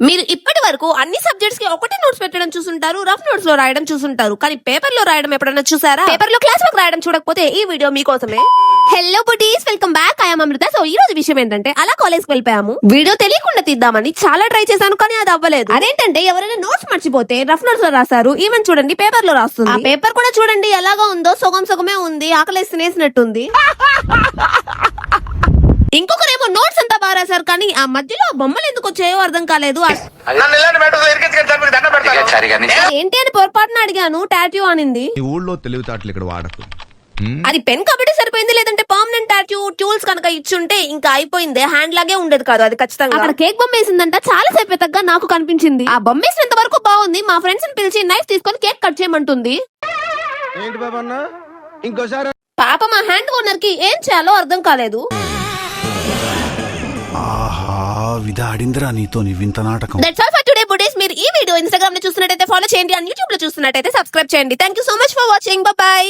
మీరు ఇప్పటి వరకు అన్ని సబ్జెక్ట్స్ కి ఒకటే నోట్స్ పెట్టడం చూసుంటారు, రఫ్ నోట్స్ లో రాయడం చూసుంటారు, కానీ పేపర్ లో రాయడం ఎప్పుడైనా చూసారా? పేపర్ లో క్లాస్ వర్క్ రాయడం చూడకపోతే ఈ వీడియో మీకోసమే. Hello beauties, welcome back. I am Amrita. So ఈ రోజు విషయం ఏంటంటే, అలా కాలేజ్ కి వెళ్ళిపోయాము. వీడియో తెలియకుండా తీద్దామని చాలా ట్రై చేశాను, కానీ అది అవ్వలేదు. అదేంటంటే, ఎవరైనా నోట్స్ మర్చిపోతే రఫ్ నోట్స్ లో రాశారు, ఈవెన్ చూడండి పేపర్ లో రాస్తుంది. ఆ పేపర్ కూడా చూడండి ఎలాగా ఉందో, సగం సగమే ఉంది, ఆకలేసి తినేసినట్టుంది. ఇంకొకరేమో నోట్స్ అంతా బాగా రాశారు, కానీ ఆ మధ్యలో బొమ్మలు ఎందుకు వచ్చాయో అర్థం కాలేదు. ఏంటి అని పొరపాటున అడిగాను, టాటూ అనింది. ఊళ్ళో తెలివితేటలు ఇక్కడ వాడకు. అది పెన్ కాబట్టి సరిపోయింది, లేదంటే పర్మనెంట్ టాటూ టూల్స్ కనుక ఇచ్చుంటే ఇంకా అయిపోయింది, హ్యాండ్ లాగే ఉండేది కాదు అది ఖచ్చితంగా. అక్కడ కేక్ బొమ్మ వేసిందంట, చాలా సేపు తగ్గ నాకు కనిపించింది. ఆ బొమ్మ వేసినంత వరకు బాగుంది. మా ఫ్రెండ్స్ ని పిలిచి నైఫ్ తీసుకొని కేక్ కట్ చేయమంటుంది. ఏంటి బాబా అన్న ఇంకోసారి? పాప మా హ్యాండ్ ఓనర్ కి ఏం చేయాలో అర్థం కాలేదు. ఆహా, విధాడిందిరా నీతో నీ వింత నాటకం. That's all for today buddies. మీరు ఈ వీడియో ఇన్స్టాగ్రామ్ లో చూస్తున్నట్టయితే ఫాలో చేయండి, అండ్ యూట్యూబ్ లో చూస్తున్నట్టయితే సబ్స్క్రైబ్ చేయండి. Thank you so much for watching. By by.